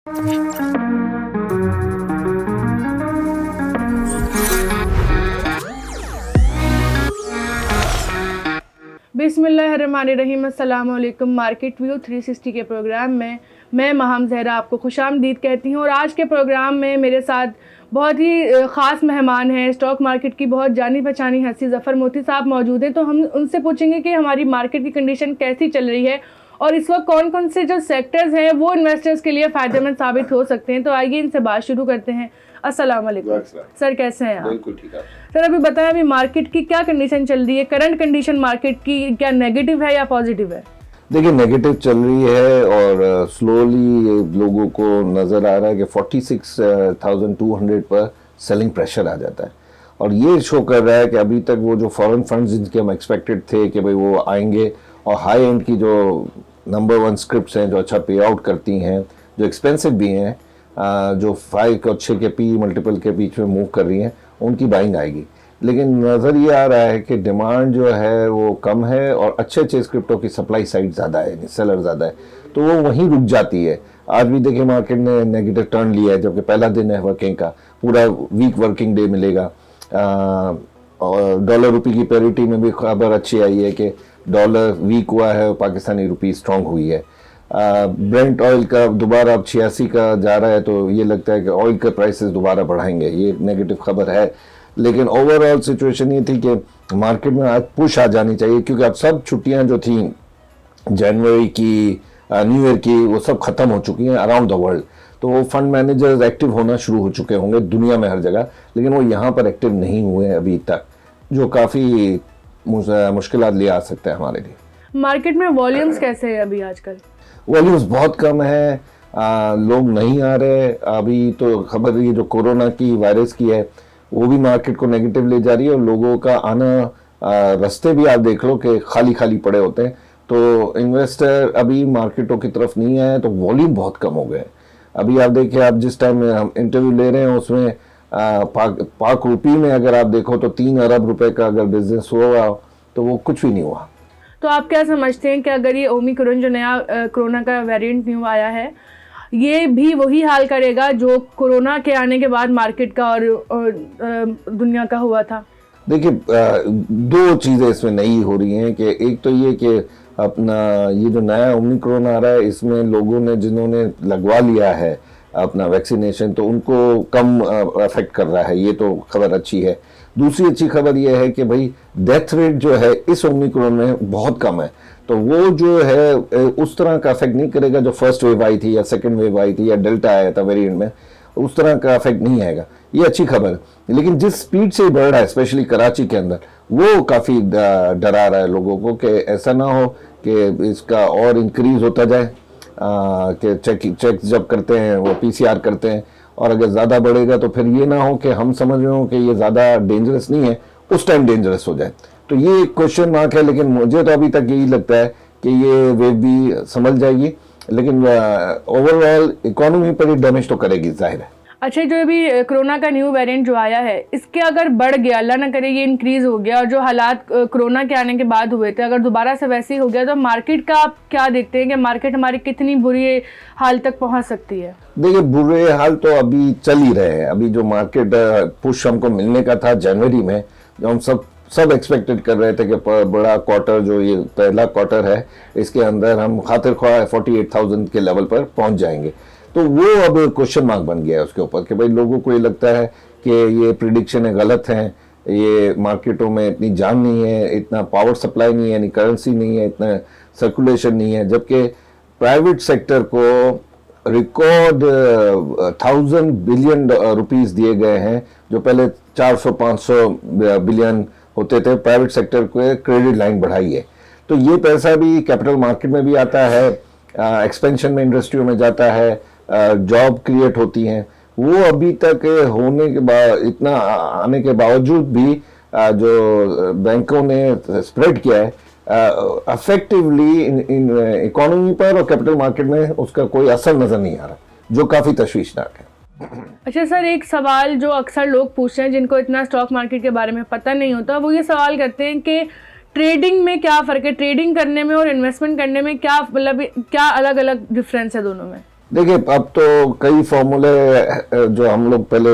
बिस्मिल्लाहिर्रहमानिर्रहीम। अस्सलाम वालेकुम। मार्केट व्यू 360 के प्रोग्राम में मैं महम ज़हरा आपको खुशामदीद कहती हूँ। और आज के प्रोग्राम में मेरे साथ बहुत ही ख़ास मेहमान हैं। स्टॉक मार्केट की बहुत जानी पहचानी हस्ती ज़फ़र मोती साहब मौजूद हैं। तो हम उनसे पूछेंगे कि हमारी मार्केट की कंडीशन कैसी चल रही है और इस वक्त कौन कौन से जो सेक्टर्स हैं वो इन्वेस्टर्स के लिए फ़ायदेमंद साबित हो सकते हैं। तो आइए इनसे बात शुरू करते हैं। अस्सलाम वालेकुम सर, कैसे हैं आप? बिल्कुल ठीक है सर, अभी बताएं अभी मार्केट की क्या कंडीशन चल रही है? करंट कंडीशन मार्केट की क्या नेगेटिव है या पॉजिटिव है? देखिए, नेगेटिव चल रही है और स्लोली लोगों को नज़र आ रहा है कि 46,200 पर सेलिंग प्रेशर आ जाता है। और ये शो कर रहा है कि अभी तक वो जो फॉरेन फंड्स जिनके हम एक्सपेक्टेड थे कि भाई वो आएंगे और हाई एंड की जो नंबर 1 स्क्रिप्ट्स हैं जो अच्छा पे आउट करती हैं, जो एक्सपेंसिव भी हैं, जो 5 और 6 के पी मल्टीपल के बीच में मूव कर रही हैं, उनकी बाइंग आएगी। लेकिन नज़र ये आ रहा है कि डिमांड जो है वो कम है और अच्छे अच्छे स्क्रिप्टों की सप्लाई साइड ज़्यादा है, सेलर ज़्यादा है, तो वो वहीं रुक जाती है। आज भी देखिए मार्केट ने नेगेटिव टर्न लिया है, जबकि पहला दिन है वर्किंग का, पूरा वीक वर्किंग डे मिलेगा। और डॉलर रुपये की पैरिटी में भी खबर अच्छी आई है कि डॉलर वीक हुआ है और पाकिस्तानी रुपये स्ट्रॉन्ग हुई है। ब्रेंट ऑयल का दोबारा अब 86 का जा रहा है, तो ये लगता है कि ऑयल के प्राइसेस दोबारा बढ़ाएंगे, ये नेगेटिव खबर है। लेकिन ओवरऑल सिचुएशन ये थी कि मार्केट में आज पुश आ जानी चाहिए, क्योंकि अब सब छुट्टियां जो थी जनवरी की, न्यू ईयर की, वो सब खत्म हो चुकी हैं अराउंड द वर्ल्ड। तो वो फंड मैनेजर्स एक्टिव होना शुरू हो चुके होंगे दुनिया में हर जगह, लेकिन वो यहाँ पर एक्टिव नहीं हुए हैं अभी तक, जो काफ़ी मुश्किलात ले आ सकते हैं हमारे लिए। मार्केट में वॉल्यूम्स कैसे है अभी आजकल? वॉल्यूम्स बहुत कम है, लोग नहीं आ रहे। अभी तो खबर ये जो कोरोना की वायरस की है वो भी मार्केट को नेगेटिव ले जा रही है और लोगों का आना, रास्ते भी आप देख लो कि खाली खाली पड़े होते हैं। तो इन्वेस्टर अभी मार्केटों की तरफ नहीं आए, तो वॉल्यूम बहुत कम हो गए। अभी आप देखिए, आप जिस टाइम में हम इंटरव्यू ले रहे हैं उसमें पाक रुपये में अगर आप देखो तो 3 अरब रुपए का अगर बिजनेस हुआ तो वो कुछ भी नहीं हुआ। तो आप क्या समझते हैं कि अगर ये ओमिक्रॉन जो नया कोरोना का वेरिएंट न्यू आया है, ये भी वही हाल करेगा जो कोरोना के आने के बाद मार्केट का और दुनिया का हुआ था? देखिए, 2 चीज़ें इसमें नई हो रही हैं कि एक तो ये कि अपना ये जो नया ओमिक्रॉन आ रहा है, इसमें लोगों ने जिन्होंने लगवा लिया है अपना वैक्सीनेशन, तो उनको कम अफेक्ट कर रहा है, ये तो खबर अच्छी है। दूसरी अच्छी खबर ये है कि भाई डेथ रेट जो है इस ओमिक्रॉन में बहुत कम है, तो वो जो है उस तरह का अफेक्ट नहीं करेगा जो फर्स्ट वेव आई थी या सेकंड वेव आई थी या डेल्टा आया था वेरिएंट में, उस तरह का अफेक्ट नहीं आएगा। ये अच्छी खबर है। लेकिन जिस स्पीड से बढ़ रहा है स्पेशली कराची के अंदर, वो काफ़ी डरा रहा है लोगों को कि ऐसा ना हो कि इसका और इंक्रीज होता जाए, कि चेक जब करते हैं वो PCR करते हैं, और अगर ज़्यादा बढ़ेगा तो फिर ये ना हो कि हम समझ रहे हो कि ये ज़्यादा डेंजरस नहीं है, उस टाइम डेंजरस हो जाए। तो ये एक क्वेश्चन मार्क है। लेकिन मुझे तो अभी तक यही लगता है कि ये वेव भी संभल जाएगी, लेकिन ओवरऑल इकोनॉमी पर ही डैमेज तो करेगी, जाहिर है। अच्छा, जो अभी कोरोना का न्यू वेरिएंट जो आया है, इसके अगर बढ़ गया, अल्लाह ना करे ये इंक्रीज हो गया, और जो हालात कोरोना के आने के बाद हुए थे अगर दोबारा से वैसे ही हो गया, तो मार्केट का आप क्या देखते हैं कि मार्केट हमारी कितनी बुरी हाल तक पहुंच सकती है? देखिए, बुरे हाल तो अभी चल ही रहे हैं। अभी जो मार्केट पुश हमको मिलने का था जनवरी में, जो हम सब एक्सपेक्टेड कर रहे थे कि बड़ा क्वार्टर, जो ये पहला क्वार्टर है, इसके अंदर हम खातिर ख्वाह 48,000 के लेवल पर पहुंच जाएंगे, तो वो अब क्वेश्चन मार्क बन गया है उसके ऊपर कि भाई लोगों को ये लगता है कि ये प्रिडिक्शन गलत हैं, ये मार्केटों में इतनी जान नहीं है, इतना पावर सप्लाई नहीं है, इतनी करेंसी नहीं है, इतना सर्कुलेशन नहीं है, जबकि प्राइवेट सेक्टर को रिकॉर्ड 1000 बिलियन रुपीस दिए गए हैं, जो पहले 400-500 बिलियन होते थे। प्राइवेट सेक्टर को क्रेडिट लाइन बढ़ाई है, तो ये पैसा भी कैपिटल मार्केट में भी आता है, एक्सपेंशन में इंडस्ट्रियों में जाता है, जॉब क्रिएट होती हैं। वो अभी तक होने के बाद, इतना आने के बावजूद भी जो बैंकों ने स्प्रेड किया है अफेक्टिवली इन इकोनॉमी पर और कैपिटल मार्केट में, उसका कोई असर नजर नहीं आ रहा, जो काफी तशवीशनाक है। अच्छा सर, एक सवाल जो अक्सर लोग पूछते हैं जिनको इतना स्टॉक मार्केट के बारे में पता नहीं होता, वो ये सवाल करते हैं कि ट्रेडिंग में क्या फ़र्क है, ट्रेडिंग करने में और इन्वेस्टमेंट करने में क्या, मतलब क्या अलग अलग डिफरेंस है दोनों में? देखिए, अब तो कई फॉर्मूले जो हम लोग पहले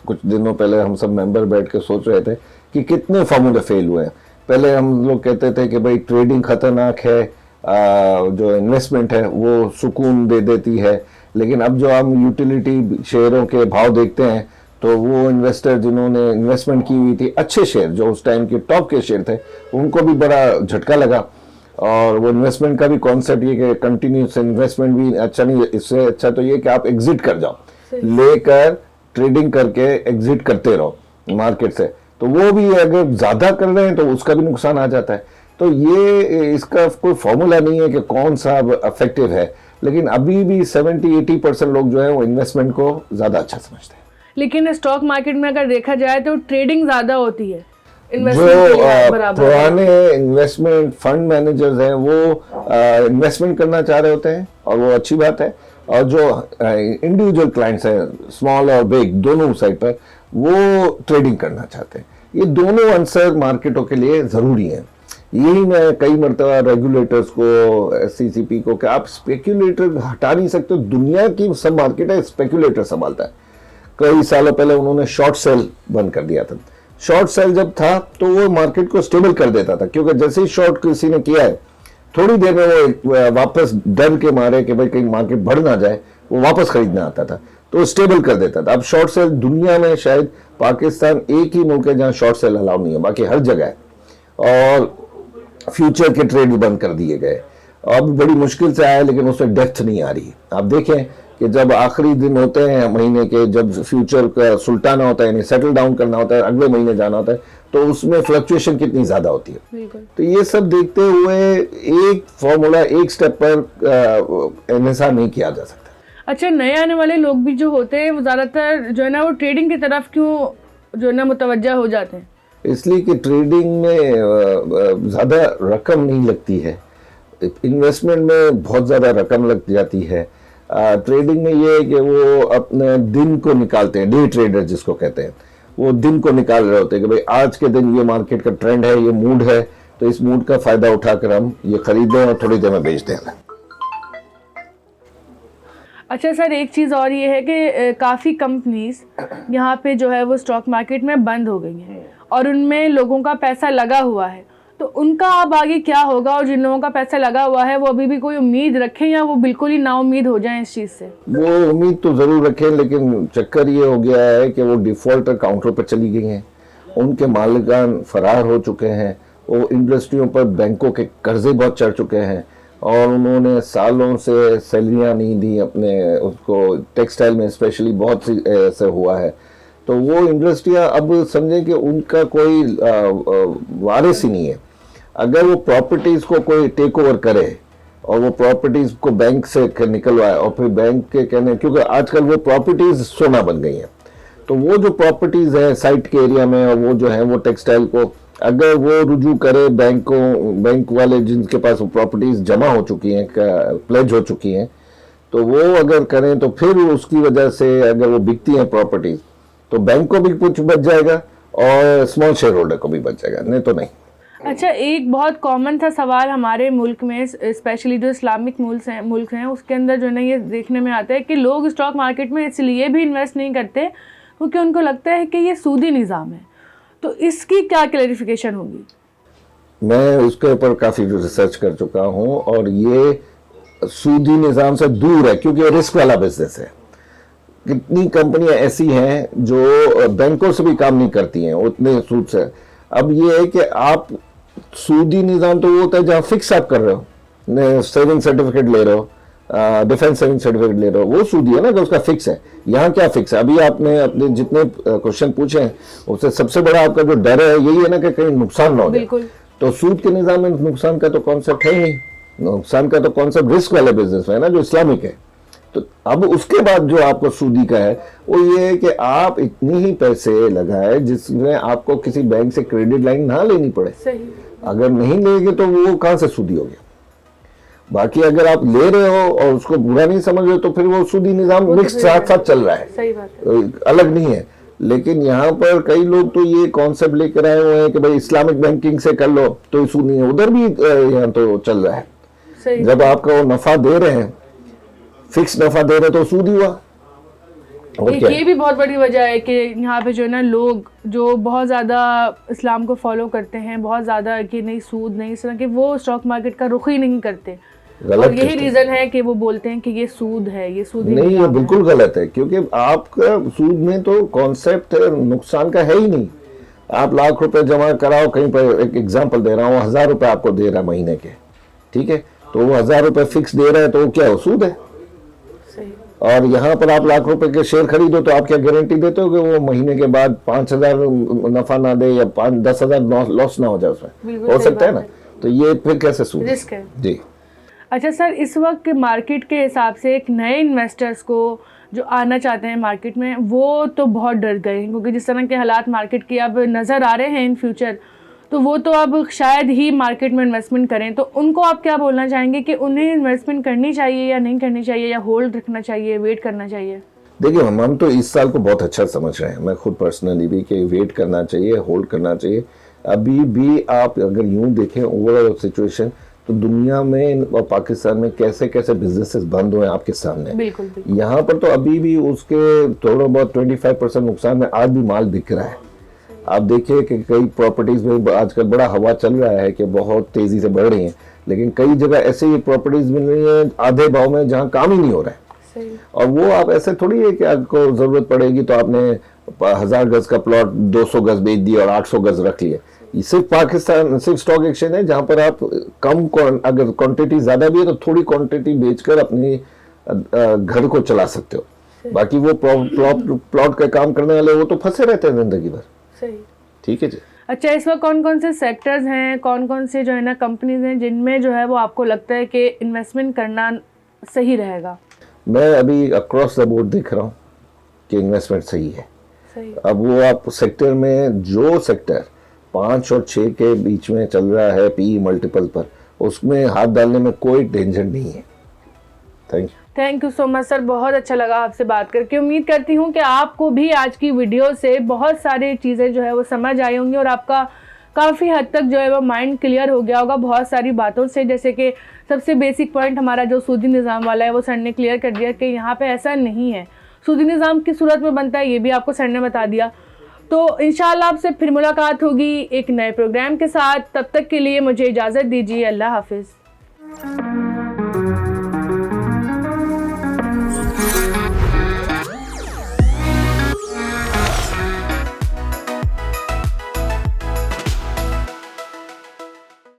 कुछ दिनों पहले हम सब मेंबर बैठ के सोच रहे थे कि कितने फॉर्मूले फेल हुए हैं। पहले हम लोग कहते थे कि भाई ट्रेडिंग खतरनाक है, जो इन्वेस्टमेंट है वो सुकून दे देती है। लेकिन अब जो हम यूटिलिटी शेयरों के भाव देखते हैं तो वो इन्वेस्टर जिन्होंने इन्वेस्टमेंट की हुई थी, अच्छे शेयर जो उस टाइम के टॉप के शेयर थे, उनको भी बड़ा झटका लगा। और वो इन्वेस्टमेंट का भी कॉन्सेप्ट ये कि कंटिन्यूस इन्वेस्टमेंट भी अच्छा नहीं, इससे अच्छा तो ये कि आप एग्जिट कर जाओ, लेकर ट्रेडिंग करके एग्जिट करते रहो मार्केट से। तो वो भी अगर ज्यादा कर रहे हैं तो उसका भी नुकसान आ जाता है। तो ये इसका कोई फॉर्मूला नहीं है कि कौन सा इफेक्टिव है, लेकिन अभी भी 70-80% लोग जो है वो इन्वेस्टमेंट को ज्यादा अच्छा समझते हैं। लेकिन स्टॉक मार्केट में अगर देखा जाए तो ट्रेडिंग ज्यादा होती है, जो पुराने इन्वेस्टमेंट फंड मैनेजर्स हैं वो इन्वेस्टमेंट करना चाह रहे होते हैं और वो अच्छी बात है। और जो इंडिविजुअल क्लाइंट्स हैं, स्मॉल और बिग दोनों साइड पर, वो ट्रेडिंग करना चाहते हैं। ये दोनों आंसर मार्केटों के लिए जरूरी हैं। यही मैं कई मरतबा रेगुलेटर्स को, SCCP को, कि आप स्पेक्यूलेटर हटा नहीं सकते। दुनिया की सब मार्केट है स्पेक्यूलेटर संभालता है। कई सालों पहले उन्होंने शॉर्ट सेल बंद कर दिया था। शॉर्ट सेल जब था तो वो मार्केट को स्टेबल कर देता था, क्योंकि जैसे ही शॉर्ट किसी ने किया है थोड़ी देर में वो वापस डर के मारे कि भाई कहीं मार्केट बढ़ ना जाए, वो वापस खरीदना आता था, तो स्टेबल कर देता था। अब शॉर्ट सेल दुनिया में शायद पाकिस्तान एक ही मुल्क है जहां शॉर्ट सेल अलाउ नहीं है, बाकी हर जगह है। और फ्यूचर के ट्रेड बंद कर दिए गए। अब बड़ी मुश्किल से आया, लेकिन उसमें डेप्थ नहीं आ रही। आप देखें कि जब आखिरी दिन होते हैं महीने के, जब फ्यूचर का सुलटाना होता है, यानी सेटल डाउन करना होता है, अगले महीने जाना होता है, तो उसमें फ्लक्चुएशन कितनी ज्यादा होती है। तो ये सब देखते हुए एक फॉर्मूला, एक स्टेप पर इन्हिसार नहीं किया जा सकता। अच्छा, नए आने वाले लोग भी जो होते हैं वो ज्यादातर जो है ना वो ट्रेडिंग की तरफ क्यों जो है ना मुतवज्जा हो जाते हैं? इसलिए कि ट्रेडिंग में ज्यादा रकम नहीं लगती है, इन्वेस्टमेंट में बहुत ज्यादा रकम लग जाती है। ट्रेडिंग में ये है कि वो अपने दिन को निकालते हैं, डे ट्रेडर जिसको कहते हैं, वो दिन को निकाल रहे होते हैं कि भाई आज के दिन ये मार्केट का ट्रेंड है, ये मूड है, तो इस मूड का फायदा उठाकर हम ये खरीदें और थोड़ी देर में बेच दें। अच्छा सर, एक चीज़ और ये है कि काफ़ी कंपनीज यहाँ पे जो है वो स्टॉक मार्केट में बंद हो गई हैं और उनमें लोगों का पैसा लगा हुआ है, तो उनका अब आगे क्या होगा? और जिन लोगों का पैसा लगा हुआ है वो अभी भी कोई उम्मीद रखें या वो बिल्कुल ही नाउम्मीद हो जाएं इस चीज़ से? वो उम्मीद तो ज़रूर रखें, लेकिन चक्कर ये हो गया है कि वो डिफ़ॉल्टर काउंटर पर चली गई हैं, उनके मालिकान फरार हो चुके हैं, वो इंडस्ट्रियों पर बैंकों के कर्जे बहुत चढ़ चुके हैं और उन्होंने सालों से सैलरियाँ नहीं दी अपने, उसको टेक्सटाइल में स्पेशली बहुत सी ऐसे हुआ है। तो वो इंडस्ट्रियाँ अब समझें कि उनका कोई वारिस ही नहीं है। अगर वो प्रॉपर्टीज को कोई टेक ओवर करे और वो प्रॉपर्टीज को बैंक से निकलवाए और फिर बैंक के कहने, क्योंकि आजकल वो प्रॉपर्टीज सोना बन गई हैं, तो वो जो प्रॉपर्टीज है साइट के एरिया में और वो जो है वो टेक्सटाइल को अगर वो रुजू करे बैंक वाले जिनके पास प्रॉपर्टीज जमा हो चुकी हैं, प्लेज हो चुकी हैं, तो वो अगर करें तो फिर उसकी वजह से अगर वो बिकती हैं प्रॉपर्टीज तो बैंक को भी कुछ बच जाएगा और स्मॉल शेयर होल्डर को भी बच जाएगा, नहीं तो नहीं। अच्छा, एक बहुत कॉमन था सवाल हमारे मुल्क में, स्पेशली जो इस्लामिक मुल्क हैं उसके अंदर जो है ये देखने में आता है कि लोग स्टॉक मार्केट में इसलिए भी इन्वेस्ट नहीं करते क्योंकि उनको लगता है कि ये सूदी निज़ाम है। तो इसकी क्या क्लैरिफिकेशन होगी? मैं उसके ऊपर काफ़ी रिसर्च कर चुका हूँ और ये सूदी निज़ाम से दूर है, क्योंकि रिस्क वाला बिजनेस है। कितनी कंपनियां ऐसी हैं जो बैंकों से भी काम नहीं करती हैं उतने सूद से। अब ये है कि आप सूदी निज़ाम तो वो होता है जहाँ फिक्स आप कर रहे हो, सेविंग सर्टिफिकेट ले रहे हो, डिफेंस सेविंग सर्टिफिकेट ले रहे हो, वो सूदी है ना कि उसका फिक्स है। यहाँ क्या फिक्स है? अभी आपने अपने जितने क्वेश्चन पूछे हैं उससे सबसे बड़ा आपका जो डर है यही है ना कि कहीं नुकसान ना हो जाए। तो सूद के निज़ाम में नुकसान का तो कॉन्सेप्ट है ही नहीं, नुकसान का तो कॉन्सेप्ट रिस्क वाले बिजनेस में है ना जो इस्लामिक है। तो अब उसके बाद जो आपको सूदी का है वो ये है कि आप इतनी ही पैसे लगाए जिसमें आपको किसी बैंक से क्रेडिट लाइन ना लेनी पड़े। सही। अगर नहीं लेंगे तो वो कहां से सूदी हो गया? बाकी अगर आप ले रहे हो और उसको बुरा नहीं समझ रहे तो फिर वो सूदी निजाम मिक्स साथ साथ चल रहा है। सही बात है, अलग नहीं है। लेकिन यहाँ पर कई लोग तो ये कॉन्सेप्ट लेकर आए हुए हैं कि भाई इस्लामिक बैंकिंग से कर लो तो सूद नहीं है, उधर भी यहाँ तो चल रहा है। सही। जब आपका वो नफा दे रहे हैं फिक्स नफा दे रहे तो सूद ही हुआ। और एक क्या ये भी बहुत बड़ी वजह है कि यहाँ पे जो है ना लोग जो बहुत ज़्यादा इस्लाम को फॉलो करते हैं, बहुत ज़्यादा कि नहीं सूद नहीं, इस तरह के वो स्टॉक मार्केट का रुख ही नहीं करते, गलत और यही करते हैं। रीज़न है कि वो बोलते हैं कि ये सूद है, ये सूद ही नहीं, ये निजाम है। बिल्कुल गलत है, क्योंकि आपका सूद में तो कॉन्सेप्ट नुकसान का है ही नहीं। आप लाख रुपए जमा कराओ कहीं पर, एक एग्जांपल दे रहा हूँ, 1000 रुपए आपको दे रहा है महीने के, ठीक है, तो वो 1000 रुपए फिक्स दे रहा है, तो वो क्या हो, सूद है। सही। और यहाँ पर आप लाख रुपए के शेयर खरीदो तो आप क्या गारंटी देते हो कि वो महीने के बाद 5000 नफा ना दे या 10,000 लॉस ना हो जाए उसमें, बिल्कुल हो सही सकता है ना। बात तो ये फिर कैसे सूद है? रिस्क है। जी। अच्छा सर, इस वक्त के मार्केट के हिसाब से एक नए इन्वेस्टर्स को जो आना चाहते हैं मार्केट में, वो तो बहुत डर गए हैं, क्योंकि जिस तरह के हालात मार्केट के अब नज़र आ रहे हैं इन फ्यूचर, तो वो तो अब शायद ही मार्केट में इन्वेस्टमेंट करें। तो उनको आप क्या बोलना चाहेंगे कि उन्हें इन्वेस्टमेंट करनी चाहिए या नहीं करनी चाहिए, या होल्ड रखना चाहिए, वेट करना चाहिए? देखिए, हम तो इस साल को बहुत अच्छा समझ रहे हैं, मैं खुद पर्सनली भी, कि वेट करना चाहिए, होल्ड करना चाहिए। अभी भी आप अगर यूं देखें ओवरऑल सिचुएशन, तो दुनिया में और पाकिस्तान में कैसे कैसे बिजनेसेस बंद हुए आपके सामने। बिल्कुल, बिल्कुल। यहाँ पर तो अभी भी उसके थोड़ा बहुत 25% नुकसान में आज भी माल बिक रहा है। आप देखिए कि कई प्रॉपर्टीज में आजकल बड़ा हवा चल रहा है कि बहुत तेजी से बढ़ रही हैं, लेकिन कई जगह ऐसे ही प्रॉपर्टीज मिल रही हैं आधे भाव में जहाँ काम ही नहीं हो रहा है। सही। और वो आप ऐसे थोड़ी है कि आपको जरूरत पड़ेगी तो आपने 1000 गज का प्लॉट 200 गज बेच दिया और 800 गज रख लिया। ये सिर्फ पाकिस्तान, सिर्फ स्टॉक एक्सचेंज है जहां पर आप अगर क्वांटिटी ज्यादा भी है तो थोड़ी क्वांटिटी बेचकर अपनी घर को चला सकते हो। बाकी वो प्लॉट का काम करने वाले वो तो फंसे रहते हैं जिंदगी भर। सही। ठीक है जी। अच्छा, इस वक्त कौन कौन से सेक्टर्स हैं, कौन कौन से जो है ना कंपनीज हैं जिनमें जो है वो आपको लगता है कि इन्वेस्टमेंट करना सही रहेगा? मैं अभी अक्रॉस द बोर्ड देख रहा हूँ कि इन्वेस्टमेंट सही है। सही। अब वो आप सेक्टर में, जो सेक्टर 5 और 6 के बीच में चल रहा है पी मल्टीपल पर, उसमें हाथ डालने में कोई डेंजर नहीं है। Thank you so much sir, बहुत अच्छा लगा आपसे बात करके। उम्मीद करती हूँ कि आपको भी आज की वीडियो से बहुत सारी चीज़ें जो है वो समझ आई होंगी, और आपका काफ़ी हद तक जो है वो माइंड क्लियर हो गया होगा बहुत सारी बातों से। जैसे कि सबसे बेसिक पॉइंट हमारा जो सूदी निज़ाम वाला है वो सर ने क्लियर कर दिया कि यहाँ पे ऐसा नहीं है, सूदी निज़ाम किस सूरत में बनता है ये भी आपको सर ने बता दिया। तो इंशाल्लाह आपसे फिर मुलाकात होगी एक नए प्रोग्राम के साथ। तब तक के लिए मुझे इजाज़त दीजिए। अल्लाह हाफिज़।